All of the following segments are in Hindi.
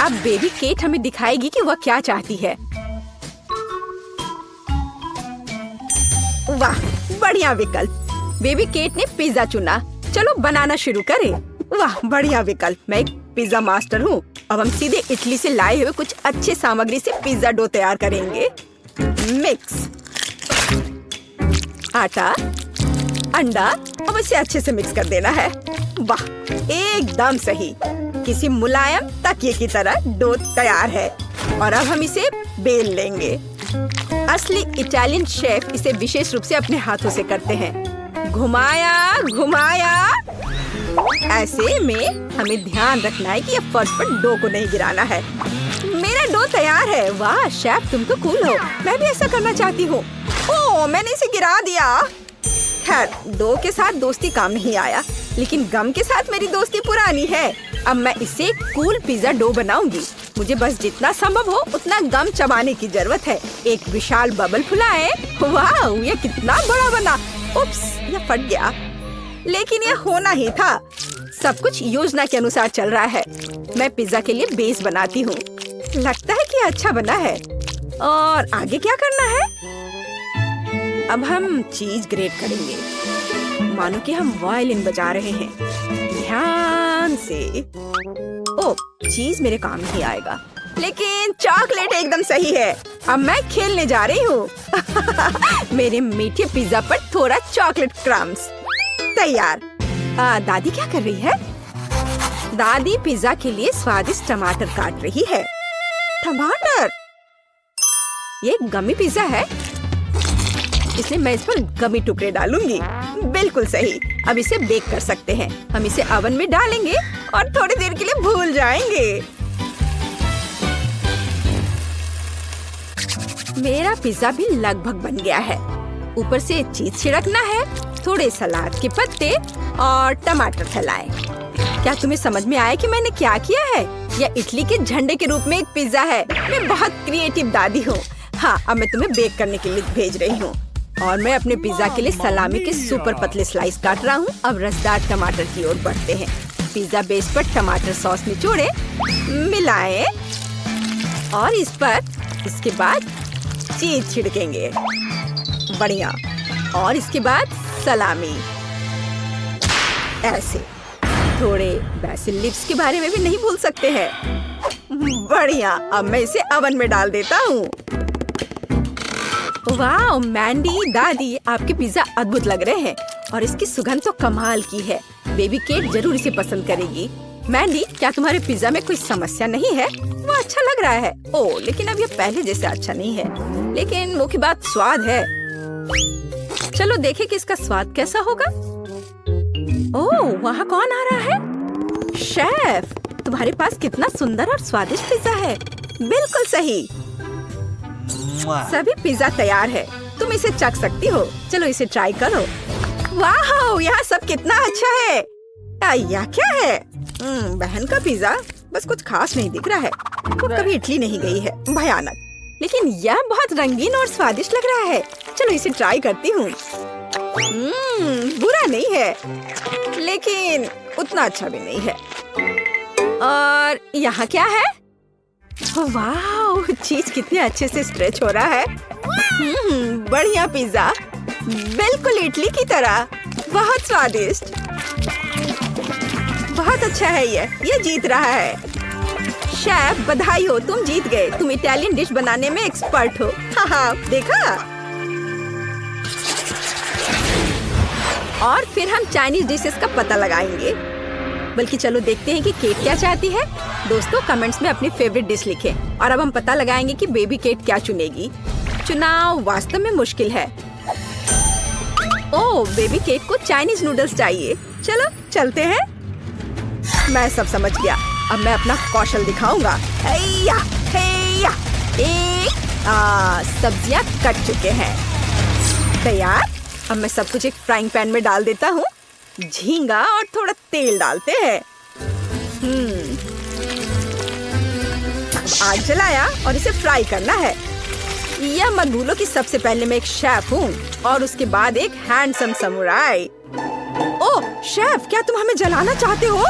अब बेबी केट हमें दिखाएगी कि वह क्या चाहती है। वाह, बढ़िया विकल्प। बेबी केट ने पिज्जा चुना। चलो बनाना शुरू करें। वाह, बढ़िया विकल्प। मैं एक पिज्जा मास्टर हूँ। अब हम सीधे इटली से लाए हुए कुछ अच्छे सामग्री से पिज्जा डो तैयार करेंगे। मिक्स आटा, अंडा, अब इसे अच्छे से मिक्स कर देना है। वाह, एकदम सही। किसी मुलायम तकिए की तरह डो तैयार है और अब हम इसे बेल लेंगे। असली इटालियन शेफ इसे विशेष रूप से अपने हाथों से करते हैं। घुमाया घुमाया। ऐसे में हमें ध्यान रखना है कि ये फर्श पर डो को नहीं गिराना है। मेरा डो तैयार है। वाह शेफ, तुम तो कूल हो। मैं भी ऐसा करना चाहती हूँ। ओह, मैंने इसे गिरा दिया। खैर, डो के साथ दोस्ती काम नहीं आया, लेकिन गम के साथ मेरी दोस्ती पुरानी है। अब मैं इसे कूल पिज्जा डो बनाऊंगी। मुझे बस जितना संभव हो उतना गम चबाने की जरूरत है। एक विशाल बबल फुलाए। वाह, ये कितना बड़ा बना। उप्स, ये फट गया। लेकिन ये होना ही था। सब कुछ योजना के अनुसार चल रहा है। मैं पिज्जा के लिए बेस बनाती हूँ। लगता है कि अच्छा बना है। और आगे क्या करना है? अब हम चीज ग्रेट करेंगे, मानो कि हम वायलिन बजा रहे हैं। ध्यान से। ओह, चीज मेरे काम नहीं आएगा, लेकिन चॉकलेट एकदम सही है। अब मैं खेलने जा रही हूँ। मेरे मीठे पिज्जा पर थोड़ा चॉकलेट क्रम्स तैयार। दादी क्या कर रही है? दादी पिज्जा के लिए स्वादिष्ट टमाटर काट रही है। टमाटर? ये गमी पिज्जा है, इसलिए मैं इस पर गमी टुकड़े डालूंगी। बिल्कुल सही। अब इसे बेक कर सकते हैं। हम इसे ओवन में डालेंगे और थोड़ी देर के लिए भूल जाएंगे। मेरा पिज्जा भी लगभग बन गया है। ऊपर से चीज छिड़कना है, थोड़े सलाद के पत्ते और टमाटर फैलाएं। क्या तुम्हें समझ में आया कि मैंने क्या किया है? यह इटली के झंडे के रूप में एक पिज्जा है। मैं बहुत क्रिएटिव दादी हूँ। हाँ, अब मैं तुम्हें बेक करने के लिए भेज रही हूँ। और मैं अपने पिज्जा के लिए सलामी के सुपर पतले स्लाइस काट रहा हूँ। अब रसदार टमाटर की ओर बढ़ते हैं। पिज्जा बेस पर टमाटर सॉस निचोड़े, मिलाएं और इस पर इसके बाद चीज छिड़केंगे। बढ़िया। और इसके बाद सलामी। ऐसे थोड़े बेसिल लिप्स के बारे में भी नहीं भूल सकते हैं। बढ़िया। अब मैं इसे ओवन में डाल देता हूँ। वाह मैंडी, दादी, आपके पिज्जा अद्भुत लग रहे हैं और इसकी सुगंध तो कमाल की है। बेबी केट जरूर इसे पसंद करेगी। मैंडी, क्या तुम्हारे पिज्जा में कोई समस्या नहीं है? वो अच्छा लग रहा है। ओह, लेकिन अब ये पहले जैसे अच्छा नहीं है। लेकिन मुख्य बात स्वाद है। चलो देखें कि इसका स्वाद कैसा होगा। ओह, वहाँ कौन आ रहा है? शेफ, तुम्हारे पास कितना सुंदर और स्वादिष्ट पिज्जा है। बिल्कुल सही। सभी पिज्जा तैयार है। तुम इसे चख सकती हो। चलो इसे ट्राई करो। वाह, यहाँ सब कितना अच्छा है। यह क्या है? बहन का पिज्जा बस कुछ खास नहीं दिख रहा है। वो कभी इटली नहीं गई है। भयानक। लेकिन यह बहुत रंगीन और स्वादिष्ट लग रहा है। चलो इसे ट्राई करती हूँ। बुरा नहीं है, लेकिन उतना अच्छा भी नहीं है। और यहाँ क्या है? वाह, चीज कितने अच्छे से स्ट्रेच हो रहा है। बढ़िया पिज्जा, बिल्कुल इटली की तरह। बहुत स्वादिष्ट। बहुत अच्छा है। ये जीत रहा है। शेफ, बधाई हो, तुम जीत गए। तुम इटालियन डिश बनाने में एक्सपर्ट हो। हाँ, देखा। और फिर हम चाइनीज डिशेस का पता लगाएंगे। बल्कि चलो देखते हैं कि केट क्या चाहती है। दोस्तों, कमेंट्स में अपनी फेवरेट डिश लिखें और अब हम पता लगाएंगे कि बेबी केट क्या चुनेगी। चुनाव वास्तव में मुश्किल है। ओह, बेबी केट को चाइनीज नूडल्स चाहिए। चलो चलते हैं। मैं सब समझ गया। अब मैं अपना कौशल दिखाऊंगा। हैया, हैया। सब्जियां कट चुके हैं। तैयार। अब मैं सब कुछ एक फ्राइंग पैन में डाल देता हूँ। झींगा और थोड़ा तेल डालते हैं। आग जलाया और इसे फ्राई करना है। यह मत भूलो कि सबसे पहले मैं एक शेफ हूँ और उसके बाद एक हैंडसम समुराई। ओह शेफ, क्या तुम हमें जलाना चाहते हो?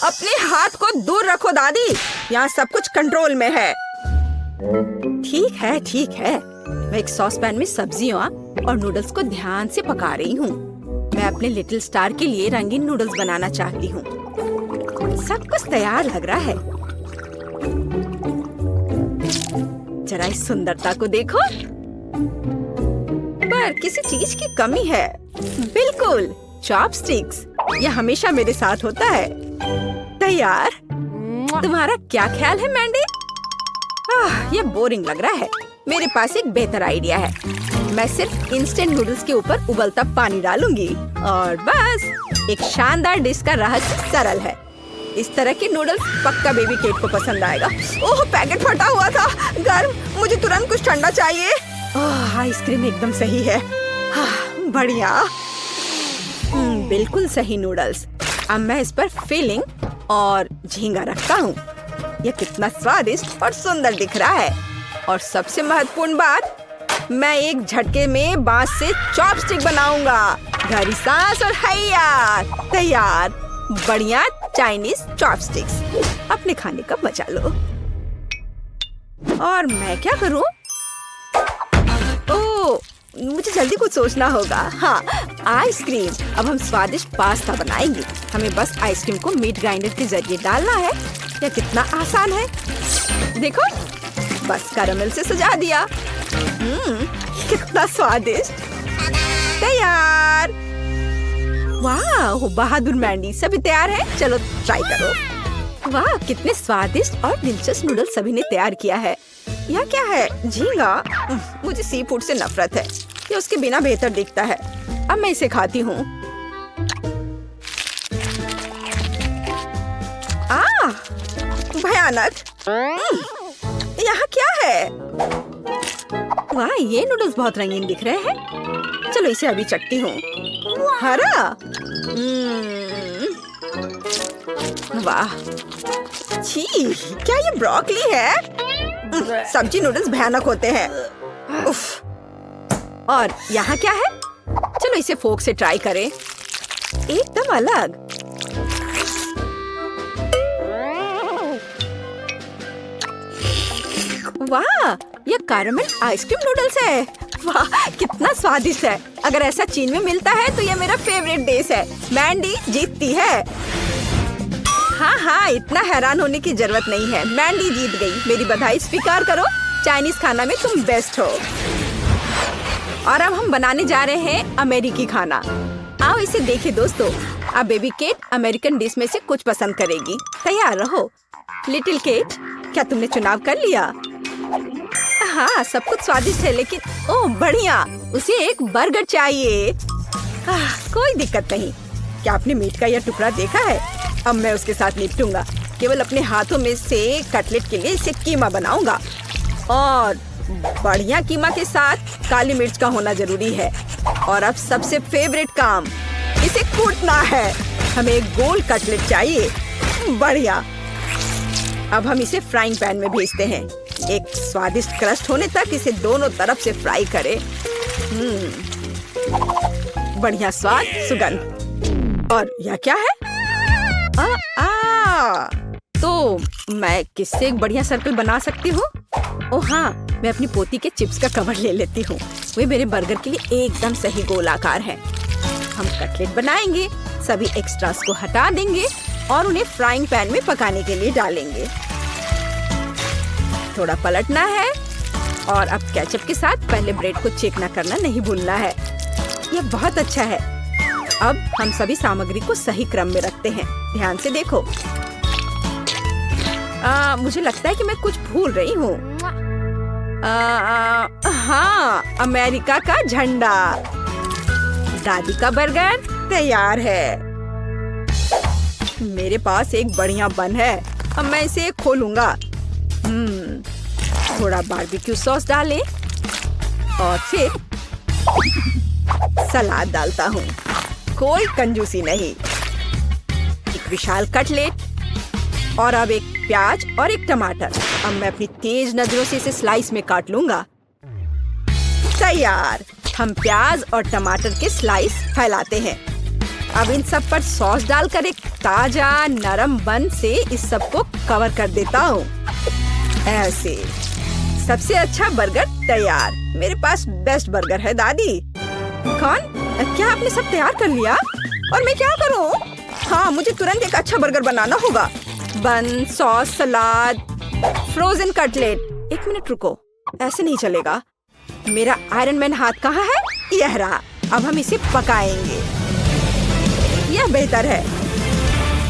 अपने हाथ को दूर रखो दादी। यहाँ सब कुछ कंट्रोल में है। ठीक है। मैं एक सॉस पैन में सब्जियों और नूडल्स को ध्यान से पका रही हूँ। मैं अपने लिटिल स्टार के लिए रंगीन नूडल्स बनाना चाहती हूँ। सब कुछ तैयार लग रहा है। जरा इस सुंदरता को देखो। पर किसी चीज की कमी है। बिल्कुल, चॉपस्टिक्स। यह हमेशा मेरे साथ होता है। तैयार। तुम्हारा क्या ख्याल है मैंडी? यह बोरिंग लग रहा है। मेरे पास एक बेहतर आइडिया है। मैं सिर्फ इंस्टेंट नूडल्स के ऊपर उबलता पानी डालूंगी और बस। एक शानदार डिश का रहस्य सरल है। इस तरह के नूडल्स पक्का बेबी केट को पसंद आएगा। ओह, पैकेट फटा हुआ था। गर्म। मुझे तुरंत कुछ ठंडा चाहिए। आइसक्रीम एकदम सही है। बढ़िया। बिल्कुल सही नूडल्स। अब मैं इस पर फिलिंग और झींगा रखता हूँ। यह कितना स्वादिष्ट और सुंदर दिख रहा है। और सबसे महत्वपूर्ण बात, मैं एक झटके में बांस से चॉपस्टिक बनाऊंगा। गहरी सांस और हैया। तैयार। बढ़िया चाइनीज चॉपस्टिक्स। अपने खाने का मजा लो। और मैं क्या करूं? ओह, मुझे जल्दी कुछ सोचना होगा। हाँ, आइसक्रीम। अब हम स्वादिष्ट पास्ता बनाएंगे। हमें बस आइसक्रीम को मीट ग्राइंडर के जरिए डालना है। यह कितना आसान है। देखो, बस कैरेमल से सजा दिया। कितना स्वादिष्ट। तैयार। वाह, बहादुर मैंडी। सभी तैयार है? चलो ट्राई करो। वाह, कितने स्वादिष्ट और दिलचस्प नूडल्स सभी ने तैयार किया है। यह क्या है? झींगा। मुझे सी फूड से नफरत है। ये उसके बिना बेहतर दिखता है। अब मैं इसे खाती हूँ। भयानक। यहाँ क्या है? वाह, ये नूडल्स बहुत रंगीन दिख रहे हैं। चलो इसे अभी चखती हूँ। हरा। वाह, छी, क्या ये ब्रोकली है? सब्जी नूडल्स भयानक होते हैं। उफ। और यहाँ क्या है? चलो इसे फोक से ट्राई करें। एकदम अलग। वाह, ये कैरेमल आइसक्रीम नूडल्स है। वाह, कितना स्वादिष्ट है। अगर ऐसा चीन में मिलता है तो ये मेरा फेवरेट डिश है। मैंडी जीतती है। हाँ, इतना हैरान होने की जरूरत नहीं है। मैंडी जीत गई। मेरी बधाई स्वीकार करो। चाइनीज खाना में तुम बेस्ट हो। और अब हम बनाने जा रहे हैं अमेरिकी खाना। आओ इसे देखें दोस्तों। अब बेबी केट अमेरिकन डिश में से कुछ पसंद करेगी। तैयार रहो। लिटिल केट, क्या तुमने चुनाव कर लिया? हाँ, सब कुछ स्वादिष्ट है, लेकिन ओह बढ़िया, उसे एक बर्गर चाहिए। कोई दिक्कत नहीं। क्या आपने मीट का यह टुकड़ा देखा है? अब मैं उसके साथ निपटूंगा। केवल अपने हाथों में से कटलेट के लिए इसे कीमा बनाऊंगा। और बढ़िया कीमा के साथ काली मिर्च का होना जरूरी है। और अब सबसे फेवरेट काम, इसे कूटना है। हमें एक गोल कटलेट चाहिए। बढ़िया। अब हम इसे फ्राइंग पैन में भेजते हैं। एक स्वादिष्ट क्रस्ट होने तक इसे दोनों तरफ से फ्राई करें। बढ़िया स्वाद, सुगंध। और यह क्या है? तो मैं किससे एक बढ़िया सर्कल बना सकती हूँ? ओह हाँ, मैं अपनी पोती के चिप्स का कवर ले लेती हूँ। वे मेरे बर्गर के लिए एकदम सही गोल आकार है। हम कटलेट बनाएंगे, सभी एक्स्ट्रास को हटा देंगे और उन्हें फ्राइंग पैन में पकाने के लिए डालेंगे। थोड़ा पलटना है और अब केचप के साथ पहले ब्रेड को चिकना करना नहीं भूलना है। यह बहुत अच्छा है। अब हम सभी सामग्री को सही क्रम में रखते हैं। ध्यान से देखो। मुझे लगता है कि मैं कुछ भूल रही हूँ। हाँ, अमेरिका का झंडा। दादी का बर्गर तैयार है। मेरे पास एक बढ़िया बन है। अब मैं इसे खोलूंगा। थोड़ा बारबेक्यू सॉस डालें और फिर सलाद डालता हूँ। कोई कंजूसी नहीं। एक विशाल कटलेट और अब एक प्याज और एक टमाटर। अब मैं अपनी तेज नजरों से इसे स्लाइस में काट लूंगा। तैयार। हम प्याज और टमाटर के स्लाइस फैलाते हैं। अब इन सब पर सॉस डालकर एक ताजा नरम बन से इस सब को कवर कर देता हूँ। ऐसे सबसे अच्छा बर्गर तैयार। मेरे पास बेस्ट बर्गर है दादी। कौन? क्या आपने सब तैयार कर लिया? और मैं क्या करूँ? हाँ, मुझे तुरंत एक अच्छा बर्गर बनाना होगा। बन, सॉस, सलाद, फ्रोजन कटलेट। एक मिनट रुको, ऐसे नहीं चलेगा। मेरा आयरन मैन हाथ कहाँ है? यह रहा। अब हम इसे पकाएंगे। यह बेहतर है।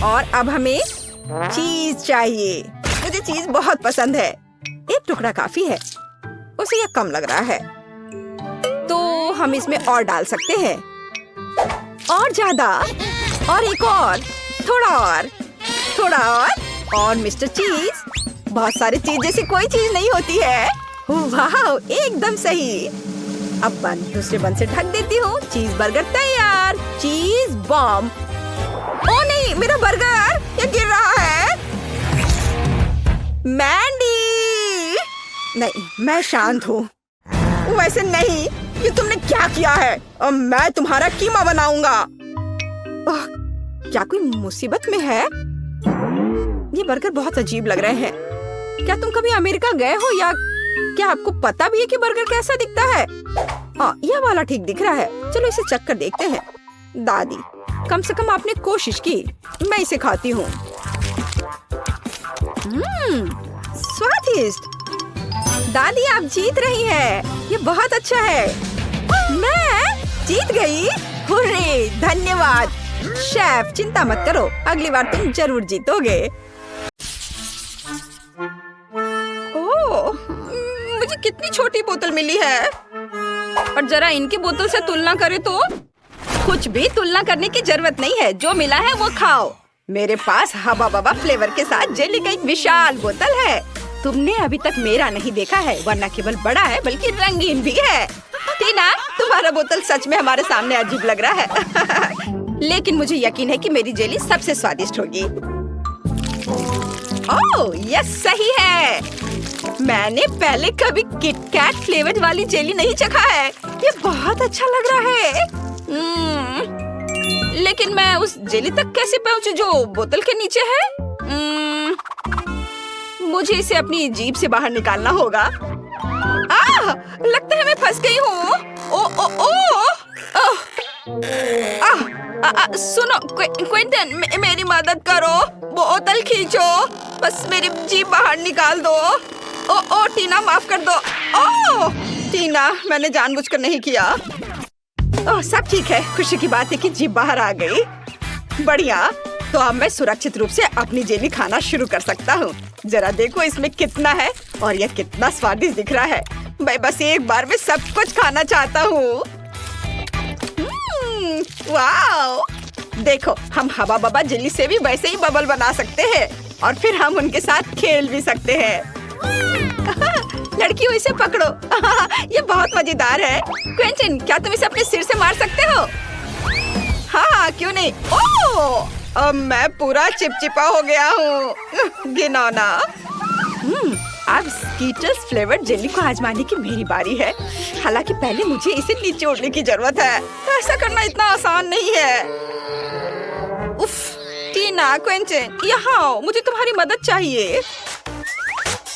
और अब हमें चीज चाहिए। मुझे चीज बहुत पसंद है। एक टुकड़ा काफी है। उसे यह कम लग रहा है, तो हम इसमें और डाल सकते हैं। और ज्यादा, और एक और, थोड़ा और, थोड़ा और मिस्टर चीज। बहुत सारी चीज जैसी कोई चीज नहीं होती है। वाह, एकदम सही। अब बन दूसरे बन से ढक देती हूँ। चीज बर्गर तैयार। चीज बॉम्ब। ओ नहीं, मेरा बर्गर ये गिर रहा है। मैंडी! नहीं, मैं शांत हूँ। वैसे नहीं, ये तुमने क्या किया है? अब मैं तुम्हारा कीमा बनाऊंगा। क्या कोई मुसीबत में है? ये बर्गर बहुत अजीब लग रहे हैं। क्या तुम कभी अमेरिका गए हो या क्या आपको पता भी है कि बर्गर कैसा दिखता है? यह वाला ठीक दिख रहा है। चलो इसे चख कर देखते हैं। दादी, कम से कम आपने कोशिश की। मैं इसे खाती हूँ। स्वादिष्ट। दादी, आप जीत रही हैं। ये बहुत अच्छा है। मैं जीत गई। हुर्रे, धन्यवाद शेफ। चिंता मत करो, अगली बार तुम जरूर जीतोगे। ओह, मुझे कितनी छोटी बोतल मिली है। और जरा इनकी बोतल से तुलना करें तो कुछ भी तुलना करने की जरूरत नहीं है। जो मिला है वो खाओ। मेरे पास हबा बबा फ्लेवर के साथ जेली का एक विशाल बोतल है। तुमने अभी तक मेरा नहीं देखा है, वरना केवल बड़ा है बल्कि रंगीन भी है। टीना, तुम्हारा बोतल सच में हमारे सामने अजीब लग रहा है। लेकिन मुझे यकीन है कि मेरी जेली सबसे स्वादिष्ट होगी। ओह, यह सही है। मैंने पहले कभी किटकैट फ्लेवर वाली जेली नहीं चखा है। ये बहुत अच्छा लग रहा है। लेकिन मैं उस जेली तक कैसे पहुंचूं जो बोतल के नीचे है? मुझे इसे अपनी जीभ से बाहर निकालना होगा। लगता है मैं फंस गई हूँ। सुनो क्विंटन, मेरी मदद करो। बोतल खींचो, बस मेरी जीभ बाहर निकाल दो। टीना, माफ कर दो। टीना, मैंने जानबूझकर नहीं किया। सब ठीक है। खुशी की बात है कि जीभ बाहर आ गई। बढ़िया। तो अब मैं सुरक्षित रूप से अपनी जेली खाना शुरू कर सकता हूँ। जरा देखो इसमें कितना है और यह कितना स्वादिष्ट दिख रहा है। मैं बस एक बार में सब कुछ खाना चाहता हूँ। वाह! देखो, हम हवा बबा जेली से भी वैसे ही बबल बना सकते हैं और फिर हम उनके साथ खेल भी सकते हैं। लड़कियों, इसे पकड़ो। ये बहुत मजेदार है। क्विंटन, क्या तुम इसे अपने सिर से मार सकते हो? हाँ, क्यों नहीं। अब मैं पूरा चिपचिपा हो गया हूँ। घिनौना। अब स्कीटर्स फ्लेवर्ड जेली को आजमाने की मेरी बारी है। हालांकि पहले मुझे इसे निचोड़ने की जरूरत है। ऐसा करना इतना आसान नहीं है। उफ, टीना, क्विंटन, यहाँ आओ, मुझे तुम्हारी मदद चाहिए।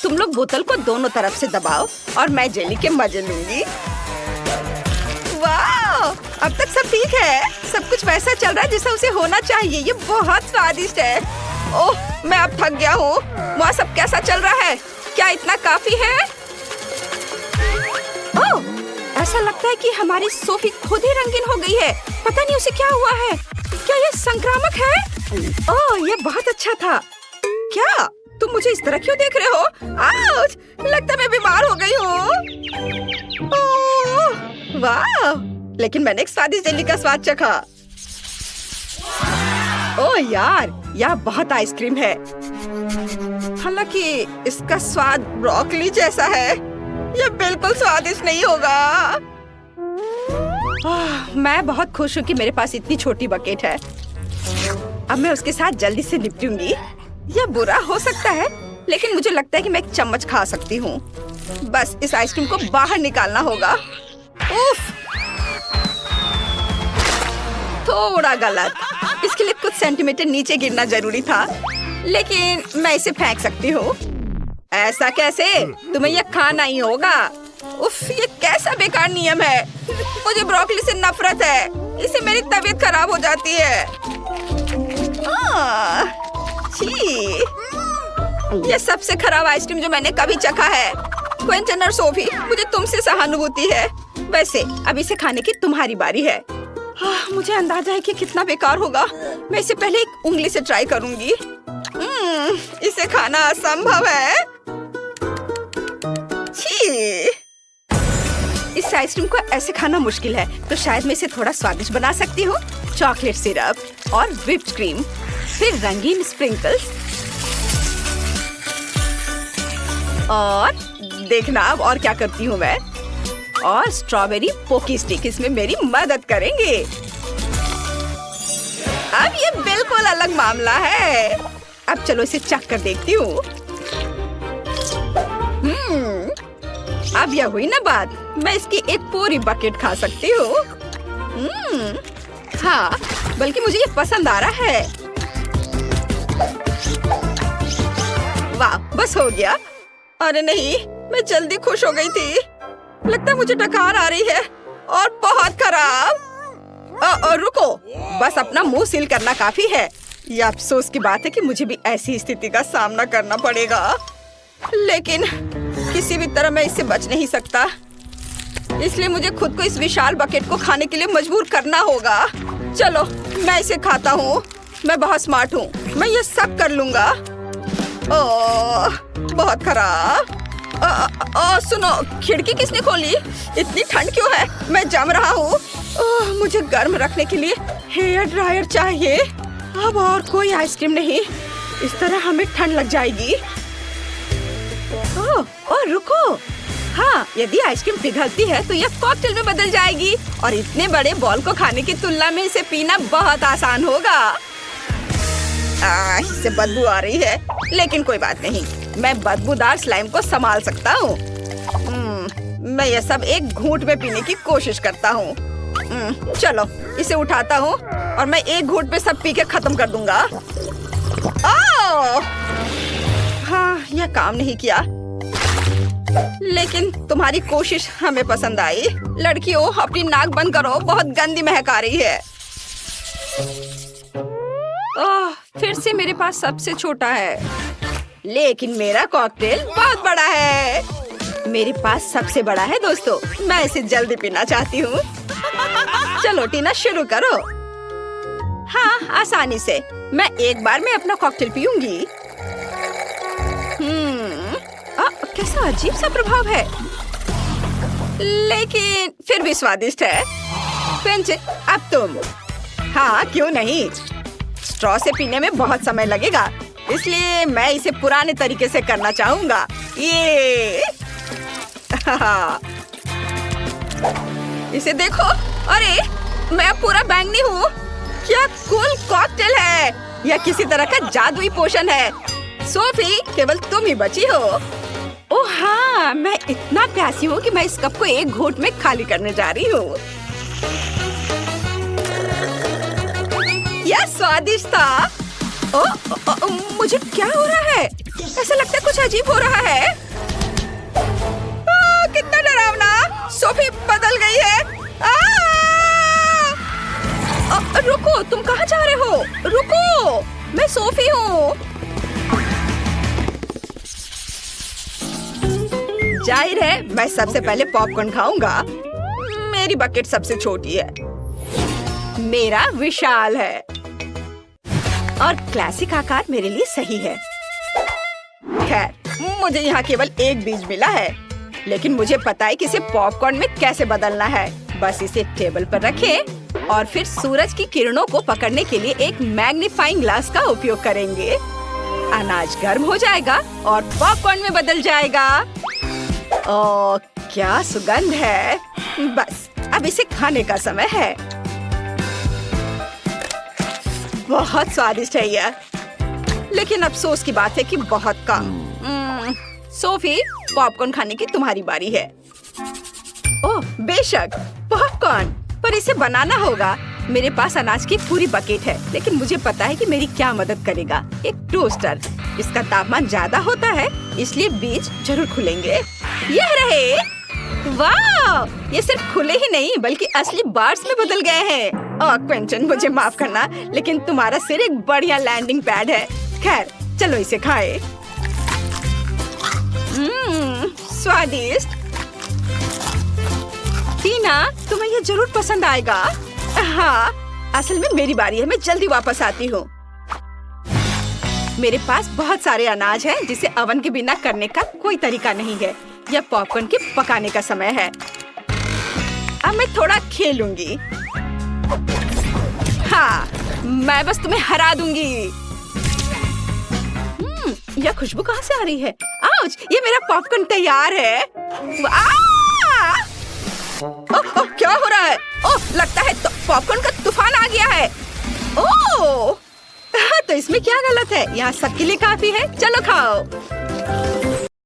तुम लोग बोतल को दोनों तरफ से दबाओ और मैं जेली के मजे लूंगी। वाह! अब तक सब ठीक है। सब कुछ वैसा चल रहा है जैसा उसे होना चाहिए। ये बहुत स्वादिष्ट है। ओह, मैं अब थक गया हूँ। वहाँ सब कैसा चल रहा है? क्या इतना काफी है? ओह, ऐसा लगता है कि हमारी सोफी खुद ही रंगीन हो गई है। पता नहीं उसे क्या हुआ है। क्या ये संक्रामक है? ओह, ये बहुत अच्छा था। क्या तुम मुझे इस तरह क्यों देख रहे हो? आउच! लगता है मैं बीमार हो गई हूँ। वाह! लेकिन मैंने एक स्वादिष्ट जेली का स्वाद चखा। ओह यार, यह बहुत आइसक्रीम है। हालांकि इसका स्वाद ब्रोकली जैसा है। यह बिल्कुल स्वादिष्ट नहीं होगा। मैं बहुत खुश हूँ कि मेरे पास इतनी छोटी बकेट है। अब मैं उसके साथ जल्दी से निपटूंगी। यह बुरा हो सकता है, लेकिन मुझे लगता है कि मैं एक चम्मच खा सकती हूँ। बस इस आइसक्रीम को बाहर निकालना होगा। उफ! थोड़ा गलत। इसके लिए कुछ सेंटीमीटर नीचे गिरना जरूरी था, लेकिन मैं इसे फेंक सकती हूँ। ऐसा कैसे? तुम्हें यह खाना ही होगा। उफ, ये कैसा बेकार नियम है। मुझे ब्रोकली से नफरत है, इससे मेरी तबीयत खराब हो जाती है। छी, ये सबसे खराब आइसक्रीम जो मैंने कभी चखा है। क्विंटन और सोफी, मुझे तुमसे सहानुभूति है। वैसे अब इसे खाने की तुम्हारी बारी है। मुझे अंदाजा है कि कितना बेकार होगा। मैं इसे पहले एक उंगली से ट्राई करूंगी। इसे खाना असंभव है। छी, इस आइसक्रीम को ऐसे खाना मुश्किल है, तो शायद मैं इसे थोड़ा स्वादिष्ट बना सकती हूँ। चॉकलेट सिरप और व्हिप्ड क्रीम, फिर रंगीन स्प्रिंकल्स, और देखना अब और क्या करती हूँ मैं। और स्ट्रॉबेरी पोकी स्टिक इसमें मेरी मदद करेंगे। अब ये बिल्कुल अलग मामला है। अब चलो इसे चख कर देखती हूँ। अब यह हुई ना बात। मैं इसकी एक पूरी बकेट खा सकती हूँ। हाँ, बल्कि मुझे ये पसंद आ रहा है। वाह, बस हो गया। अरे नहीं, मैं जल्दी खुश हो गई थी। लगता है मुझे डकार आ रही है, और बहुत खराब। रुको, बस अपना मुंह सील करना काफी है। यह अफसोस की बात है कि मुझे भी ऐसी स्थिति का सामना करना पड़ेगा, लेकिन किसी भी तरह मैं इससे बच नहीं सकता। इसलिए मुझे खुद को इस विशाल बकेट को खाने के लिए मजबूर करना होगा। चलो, मैं इसे खाता हूँ। मैं बहुत स्मार्ट हूँ, मैं ये सब कर लूंगा। ओह, बहुत खराब। सुनो, खिड़की किसने खोली? इतनी ठंड क्यों है? मैं जम रहा हूँ। मुझे गर्म रखने के लिए हेयर ड्रायर चाहिए। अब और कोई आइसक्रीम नहीं, इस तरह हमें ठंड लग जाएगी। ओह, रुको। हाँ, यदि आइसक्रीम पिघलती है तो यह कॉकटेल में बदल जाएगी, और इतने बड़े बॉल को खाने की तुलना में इसे पीना बहुत आसान होगा। इससे बदबू आ रही है, लेकिन कोई बात नहीं, मैं बदबूदार स्लाइम को संभाल सकता हूँ। मैं यह सब एक घूंट में पीने की कोशिश करता हूँ। चलो, इसे उठाता हूँ और मैं एक घूंट में सब पी के खत्म कर दूंगा। हाँ, यह काम नहीं किया, लेकिन तुम्हारी कोशिश हमें पसंद आई। लड़कियों, अपनी नाक बंद करो, बहुत गंदी महक आ रही है। फिर से मेरे पास सबसे छोटा है, लेकिन मेरा कॉकटेल बहुत बड़ा है। मेरे पास सबसे बड़ा है दोस्तों, मैं इसे जल्दी पीना चाहती हूँ। चलो टीना, शुरू करो। हाँ, आसानी से। मैं एक बार में अपना कॉकटेल पीऊंगी। कैसा अजीब सा प्रभाव है, लेकिन फिर भी स्वादिष्ट है। क्विंटन, अब तुम। हाँ, क्यों नहीं। स्ट्रॉ से पीने में बहुत समय लगेगा, इसलिए मैं इसे पुराने तरीके से करना चाहूंगा। ये इसे देखो। अरे, मैं पूरा बैंगनी हूँ। क्या कूल कॉकटेल है। यह किसी तरह का जादुई पोषण है। सोफी, केवल तुम ही बची हो। ओह हाँ, मैं इतना प्यासी हूँ कि मैं इस कप को एक घूंट में खाली करने जा रही हूँ। यह स्वादिष्ट था। मुझे क्या हो रहा है? ऐसा लगता है कुछ अजीब हो रहा है। कितना डरावना। सोफी बदल गई है। रुको, तुम कहाँ जा रहे हो? रुको, मैं सोफी हूँ। जाहिर है, मैं सबसे पहले पॉपकॉर्न खाऊंगा। मेरी बकेट सबसे छोटी है, मेरा विशाल है, और क्लासिक आकार मेरे लिए सही है। खैर, मुझे यहाँ केवल एक बीज मिला है, लेकिन मुझे पता है कि इसे पॉपकॉर्न में कैसे बदलना है। बस इसे टेबल पर रखें और फिर सूरज की किरणों को पकड़ने के लिए एक मैग्नीफाइंग ग्लास का उपयोग करेंगे। अनाज गर्म हो जाएगा और पॉपकॉर्न में बदल जाएगा। ओह, क्या सुगंध है। बस, अब इसे खाने का समय है। बहुत स्वादिष्ट है यह, लेकिन अफसोस की बात है कि बहुत कम। सोफी, पॉपकॉर्न खाने की तुम्हारी बारी है। ओह बेशक, पॉपकॉर्न, पर इसे बनाना होगा। मेरे पास अनाज की पूरी बकेट है, लेकिन मुझे पता है कि मेरी क्या मदद करेगा। एक टोस्टर। इसका तापमान ज्यादा होता है, इसलिए बीज जरूर खुलेंगे। यह रहे। वाह! ये सिर्फ खुले ही नहीं बल्कि असली बार्स में बदल गए हैं। ओह क्विंटन, मुझे माफ करना, लेकिन तुम्हारा सिर एक बढ़िया लैंडिंग पैड है। खैर, चलो इसे खाएं। स्वादिष्ट। टीना, तुम्हें ये जरूर पसंद आएगा। हाँ, असल में मेरी बारी है, मैं जल्दी वापस आती हूँ। मेरे पास बहुत सारे अनाज हैं जिसे ओवन के बिना करने का कोई तरीका नहीं है। यह पॉपकॉर्न के पकाने का समय है। अब मैं थोड़ा खेलूंगी। हाँ, मैं बस तुम्हें हरा दूंगी। यह खुशबू कहाँ से आ रही है? आउच! ये मेरा पॉपकॉर्न तैयार है। ओह, क्या हो रहा है? ओह, लगता है पॉपकॉर्न का तूफान आ गया है। ओह, तो इसमें क्या गलत है? यहाँ सबके लिए काफी है। चलो खाओ।